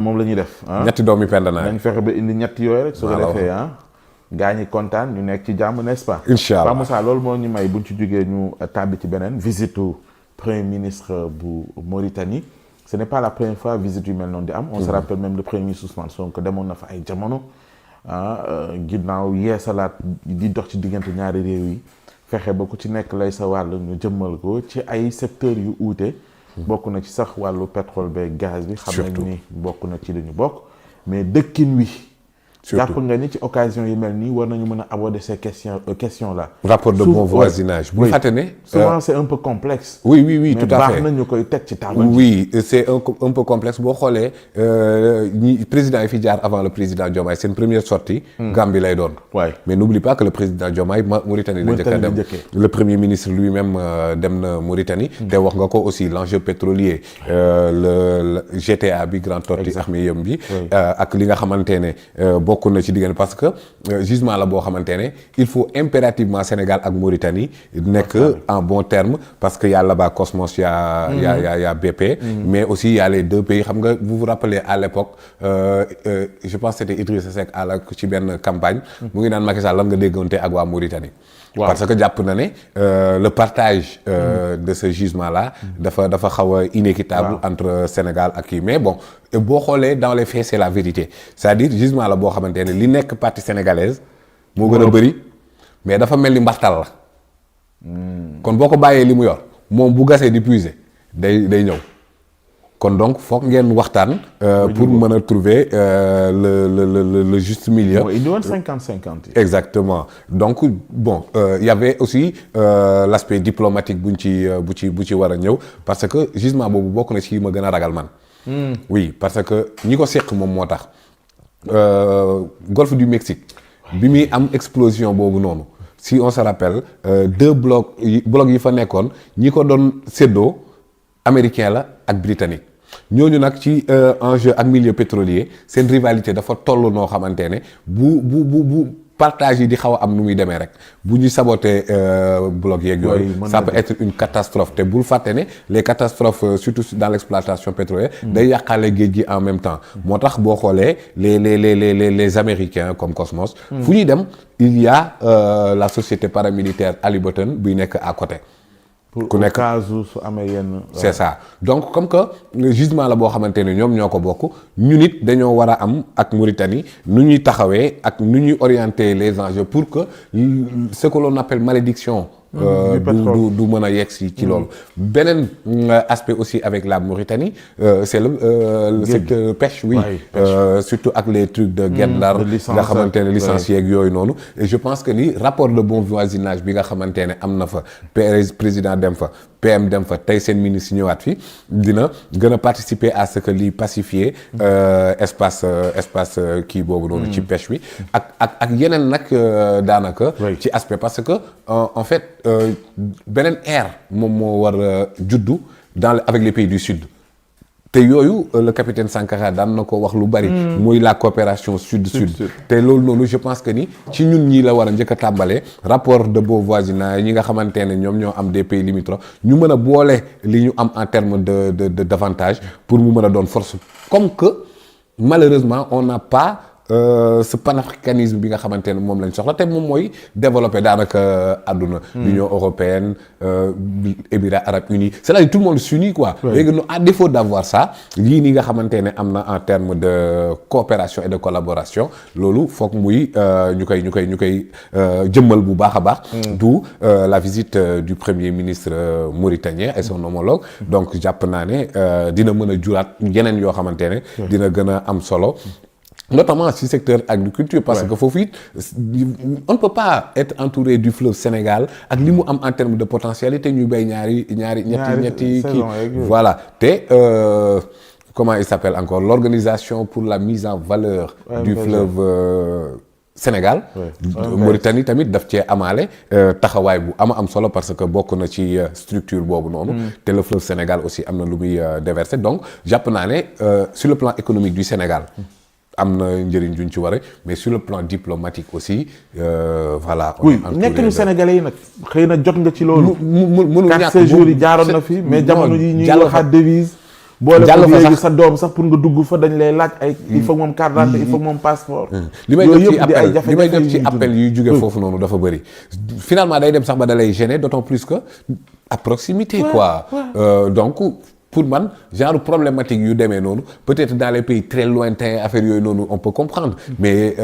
moom la ñuy def ah ñetti doomi penda naa dañ fexe ba indi ñetti yooyu rek. su ko defee ah gaa ñi kontaan ñu nekk ci jàmm n'est-ce pas. incha allah Pa Moussa loolu moo ñu may buñ ci jógee ñu tàbbi ci beneen visite premier ministre bu Mauritanie. Ce n'est pas la première fois visite yu mel noonu di am. On se rappelle même le premier ministre Ousmane Sonko demoon na fa ay jamono ginnaaw yeesalaat di dox ci diggante ñaari réew yi fexe ba ku ci nekk lay sa wàll ñu jëmmal ko ci ay secteurs yu uute. bokk na ci sax wàllu pétrole beeg gaz bi. xam nañ ni bokk na ci li ñu bokk mais dëkkin wi. jàpp nga ni ci occasion yi mel nii war nañu mën a aborder ces questions là. rapport de bon voisinage. bu fàtte ne. souvent c'est un peu complexe. oui tout à fait mais baax na ñu koy teg ci table. oui c'est un peu complexe boo xoolee ñi président yi fi jaar avant le président Diomaye seen première sortie Gambie lay doon. waay mais n'oublie pas que le président Diomaye Mauritanie la njëkk a dem. le premier ministre lui-même dem na Mauritanie. te wax nga ko aussi l'enjeu pétrolier le GTA bi Grand Tortue Ahmeyim bi. ak li nga xamante ne. bokk na ci diggante parce que gisement la boo xamante ne il faut impérativement Sénégal ak Mauritanie nekk en bon terme parce que y a là-bas Cosmos y a BP mais aussi y a les deux pays xam nga vous vous rappelez à l'époque je pense c'était Idrissa Seck ci benn campagne mu ngi naan Macky Sall lan nga déggoonte ak waa Mauritanie. Wow. Parce que jàpp na ne le partage de ce gisement là dafa xaw a inéquitable entre Sénégal ak kii mais bon boo xoolee dans les faits c'est la vérité c'est-à-dire gisement la boo xamante ne li nekk partie sénégalaise moo gën a bëri mais dafa mel ni mbartal la kon boo ko bàyyee li mu yor moom bu gasee di puiser day ñëw kon donc foog ngeen waxtaan pour mën a trouver le juste milieu. il doit 50-50. exactement donc bon y avait aussi l'aspect diplomatique bu ci war a ñëw parce que gisement boobu bokk na ci ma gën a ragal man. oui parce que ñi ko seq moom moo tax golfe du Mexique bi muy am explosion boobu noonu si on se rappelle deux blocs yi fa nekkoon ñi ko doon séddoo américain la ak britannique. ñooñu nag ci enjeu ak milieu pétrolier seen rivalité dafa toll noo xamante ne bu partage yi di xaw a am nu muy demee rek bu ñu saboter bloc yeeg yooyu ça peut être une catastrophe te bul fàtte ne les catastrophes surtout dans l'exploitation pétrolière day yàqaale géej gi en même temps moo tax boo xoolee les américains comme Cosmos fu ñuy dem il y a la société paramilitaire Halliburton buy nekk à côté ku nekk cas su amee yenn. c'est ça donc comme que gisement la boo xamante ne ñoom ñoo ko bokk ñu nit dañoo war a am ak Mauritanie nu ñuy taxawee ak nu ñuy orienter les enjeux pour que ce que l'on appelle malédiction. du mën a yegg ci loolu. beneen aspect aussi avec la Mauritanie c'est le secteur pêche oui. surtout ak les trucs de Guet-Ndar nga xamante ne licence yeeg yooyu noonu et je pense que ni rapport de bon voisinage bi nga xamante ne am na fa président dem fa PM dem fa tey seen ministre ñëwaat fi dina gën a participer à ce que li pacifier espace kii boobu noonu ci pêche bi ak yeneen nag daanaka ci aspect parce que en fait beneen ère moom moo war a juddu avec les pays du sud te yooyu le capitaine Sankara daan na ko wax lu bari mooy la coopération sud-sud te loolu noonu je pense que ni ci ñun ñii la war a njëkk a tàmbalee rapport de bon voisinage ñi nga xamante ne ñoom ñoo am des pays limitrophes ñu mën a boole li ñu am en termes de d'avantage pour mu mën a doon force comme que malheureusement on n'a pas ce panafricanisme bi nga xamante ne moom lañ soxla te moom mooy développer daanaka àdduna l'Union européenne Émirats arabes unis c'est-à-dire tout le monde s'unit quoi léegi à défaut d'avoir ça lii nii nga xamante ne am na en termes de coopération et de collaboration loolu foog muy ñu koy jëmmal bu baax a baax d'où la visite du premier ministre mauritanien et son homologue donc jàpp naa ne dina mën a juraat yeneen yoo xamante ne dina gën a am solo notamment ci secteur agriculture parce que foofu it on ne peut pas être entouré du fleuve Sénégal ak li mu am en termes de potentialité ñu béy ñetti kii voilà te comment il s'appelle encore l'organisation pour la mise en valeur du fleuve Sénégal Mauritanie tamit daf cee amaale taxawaay bu am solo parce que bokk na ci structure boobu noonu te le fleuve Sénégal aussi am na lu muy déverser donc jàpp naa ne sur le plan économique du Sénégal am na njëriñ juñ ci war mais sur le plan diplomatique aussi voilà. oui nekk ñu Sénégalais yi nag xëy na jot nga ci loolu. mënu ñàkk séjours yi jaaroon na fi mais jamono yi ñuy waxaat devise boole jàll ko fa léegi sax sa doom sax pour nga dugg fa dañ lay laaj ay il faut moom carte d'identité il faut moom passeport. li may yooyu jot ci yëpp di ay appel li may jot ci jafe-jafe appel yuy jóge foofu noonu dafa bëri finalement day dem sax ba da lay gêner d'autant plus que à proximité quoi donc pour man genre problématique yu demee noonu peut-être dans les pays très lointains affaire yooyu noonu on peut comprendre mais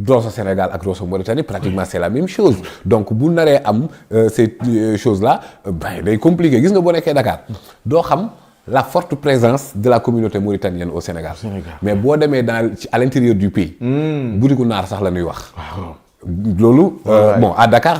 Rosso Sénégal ak Rosso Mauritanie pratiquement c'est la même chose donc bu naree am ces choses là day compliqué gis nga boo nekkee Dakar doo xam la forte présence de la communauté mauritanienne au Sénégal mais boo demee à l'intérieur du pays butiku naar sax la ñuy wax loolu bon à Dakar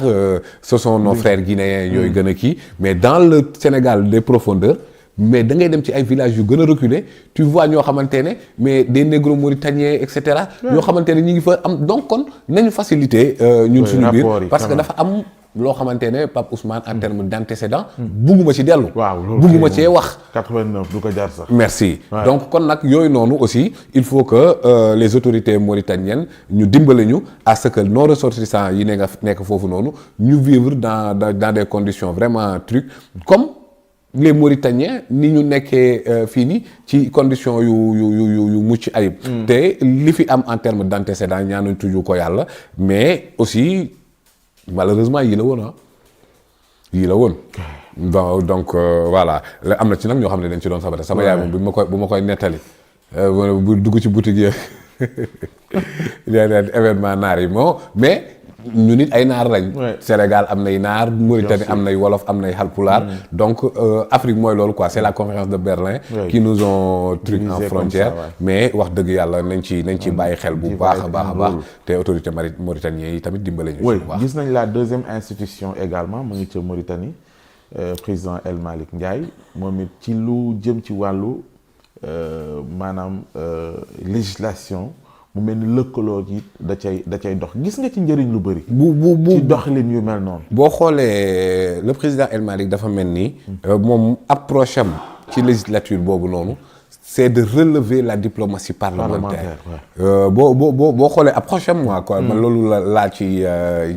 ce sont nos frères guinéens yooyu gën a kii mais dans le Sénégal des profondeurs mais da ngay dem ci ay villages yu gën a reculé tu vois ñoo xamante ne mais des négro mauritaniens et cetera ñoo xamante ne ñu ngi fa am donc kon nañu faciliter ñun suñu biir parce que dafa am loo xamante ne Pape Ousmane en termes d'antécédents bugguma ci dellu bugguma cee wax 89 du ko jaar sax merci donc kon nag yooyu noonu aussi il faut que les autorités mauritaniennes ñu dimbale ñu à ce que nos ressortissants yi nekk foofu noonu ñu vivre dans des conditions vraiment trucs comme les Mauritaniens ni ñu nekkee fii nii ci conditions yu mucc ayib te li fi am en termes d'antécédents ñaanuñ tuju ko yàlla mais aussi malheureusement yii la woon donc voilà am na ci nag ñoo xam ne dañ ci doon sabata sama yaay moom bu ma koy nettali bu dugg ci boutique yi événement naar yi moo mais ñu nit ay naar lañ Sénégal am nay naar Mauritanie am nay wolof am nay halpulaar donc Afrique mooy loolu quoi c'est la conférence de Berlin qui nous ont truc en frontière mais wax dëgg yàlla nañ ci bàyyi xel bu baax a baax te autorité mauritaniens yi tamit dimbale ñu bu baax gis nañ la deuxième institution également mu ngi ca Mauritanie président El Malick Ndiaye moom it ci lu jëm ci wàllu maanaam législation mu mel ni lëkkaloo ji da cay dox gis nga ci njëriñ lu bëri. ci doxalin yu mel noonu. boo xoolee le président El Malick dafa mel ni. moom approche am ci législature boobu noonu c'est de relever la diplomatie parlementaire. boo xoolee approche am quoi man loolu laa ci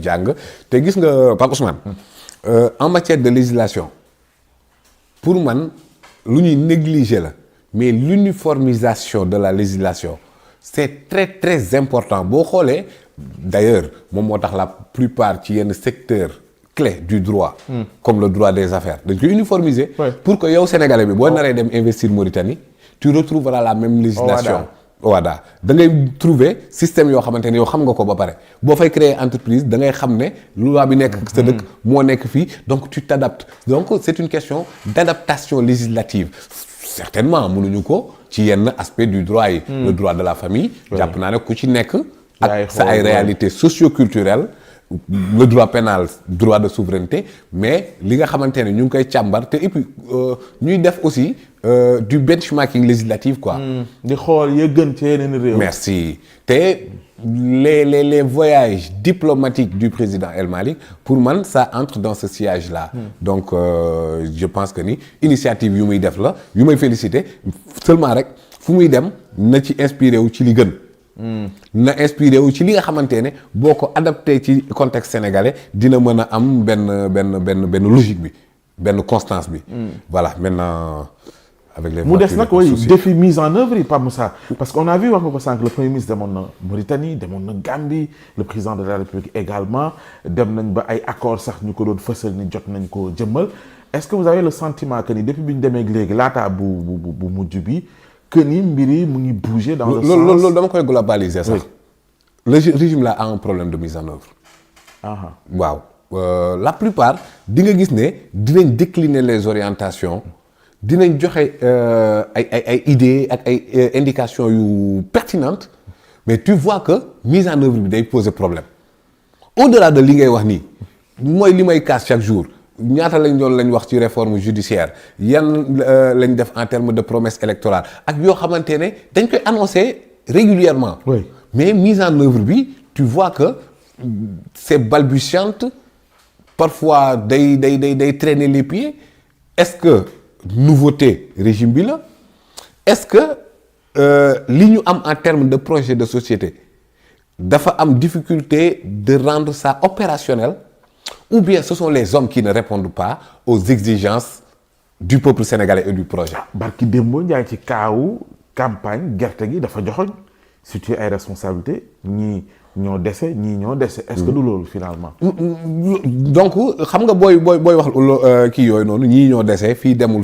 jàng te gis nga Pape Ousmane. en matière de législation pour man lu ñuy négliger la mais l'uniformisation de la législation. C'est très très important boo xoolee d'ailleurs moom moo tax la plupart ci yenn secteurs clés du droit comme le droit des affaires dañ koy uniformiser pour que yow sénégalais bi boo naree dem investir Mauritanie tu retrouveras la même législation OHADA da ngay trouver système yoo xamante ne yow xam nga ko ba pare boo fay créer entreprise da ngay xam ne loi bi nekk sa dëkk moo nekk fii donc tu t'adaptes donc c'est une question d'adaptation législative certainement mënuñu ko ci yenn aspect du droit yi le droit de la famille jàpp naa ne ku ci nekk ak sa ay réalités socio-culturelles le droit pénal droit de souveraineté mais li nga xamante ne ñu ngi koy càmbar te et puis ñuy def aussi du benchmarking législatif quoi di xool ya gën ci yeneen réew merci te les voyages diplomatiques du président El Malick pour man ça entre dans ce sillage-là donc je pense que ni initiative yu muy def la yu may féliciter seulement rek fu muy dem na ci inspiré wu ci li gën na inspiré wu ci li nga xamante ne boo ko adapté ci contexte sénégalais dina mën a am benn logique bi benn constance bi voilà maintenant avec les mu des nag défi mise en œuvre yi Pape Moussa parce qu'on a vu wax nga ko sànq le premier ministre demoon na Mauritanie demoon na Gambie le président de la République également dem nañ ba ay accords sax ñu ko doon fësal ni jot nañ ko jëmmal est-ce que vous avez le sentiment que ni depuis bi ñu demee léegi laataa bu mujj bi que ni mbir yi mu ngi bouger dans le sens loolu dama koy globaliser sax le régime là a un problème de mise en œuvre waaw la plupart di nga gis ne dinañ décliner les orientations dinañ joxe ay idées ak ay indications yu pertinentes mais tu vois que mise en œuvre bi day poser problème au-delà de li ngay wax nii mooy li may casse chaque jour ñaata lañ wax ci réforme judiciaire yan lañ def en termes de promesses électorales ak yoo xamante ne dañ koy annoncer régulièrement mais mise en œuvre bi tu vois que c'est balbutiante parfois day traîner les pieds est-ce que nouveauté régime bi la est-ce que li ñu am en termes de projet de société dafa am difficulté de rendre ça opérationnel ou bien ce sont les hommes qui ne répondent pas aux exigences du peuple sénégalais et du projet. barki démb Ndiaye ci kaawu campagne gerte gi dafa joxoñ situé ay responsabilités ñii ñoo dese ñii ñoo dese. est-ce que du loolu finalement. donc xam nga booy wax kii yooyu noonu ñii ñoo dese fii demul.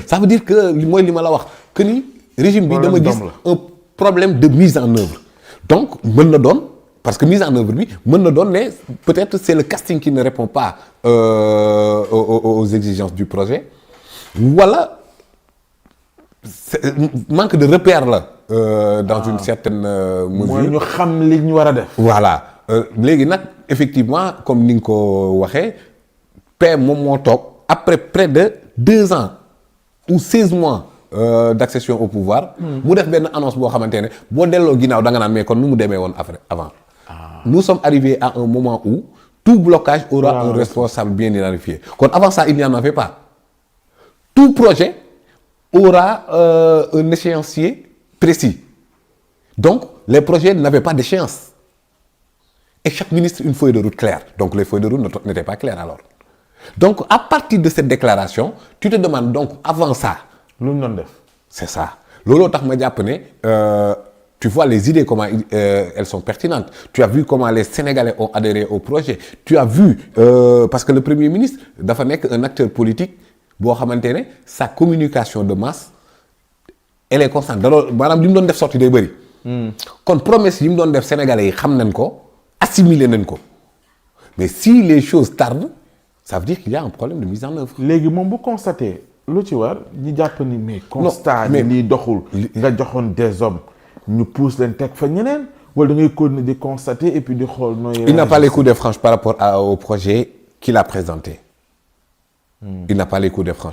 ça veut dire que mooy li ma la wax que ni régime bi dama gis un problème de mise en œuvre. donc mën na doon parce que mise en œuvre bi mën na doon ne peut-être c'est le casting qui ne répond pas aux exigences du projet wala manque de repère la. Dans une certaine mesure. mooy ñu xam li ñu war a def. voilà léegi nag effectivement comme ni nga ko waxee paix moom moo toog après près de 2 ans ou 16 mois d'accession au pouvoir. mu def benn annonce boo xamante ne boo delloo ginnaaw da nga naan mais kon nu mu demee woon avant. Nous sommes arrivés à un moment où tout blocage aura un responsable bien identifié kon avant ça il n'y en avait pas. Tout projet aura un échéancier précis. Donc, les projets n'avaient pas d'échéance. Et chaque ministre, une feuille de route claire. Donc, les feuilles de route n'étaient pas claires alors. Donc, à partir de cette déclaration, tu te demandes donc, avant ça... C'est ça. Lolo tax ma jàpp ne tu vois les idées, comment elles sont pertinentes. Tu as vu comment les Sénégalais ont adhéré au projet. Tu as vu, parce que le Premier ministre, dafa nekk un acteur politique, boo xamante ne sa communication de masse, elle est constante daloo maanaam li mu doon def sorti day bëri. kon promesse yi mu doon def Sénégalais yi xam nañ ko assimiler nañ ko mais si les choses tardent ça veut dire qu'il y a un problème de mise en œuvre. léegi moom bu constaté lu ci war ñi jàpp ni mais. constat ni lii doxul. nga joxoon des hommes ñu pousse leen teg fa ñeneen wala da ngay continuer di constater et puis di xool nooy. il n'a pas les coups de franche par rapport au projet qu'il a présenté. Il n'a pas les coups de franche.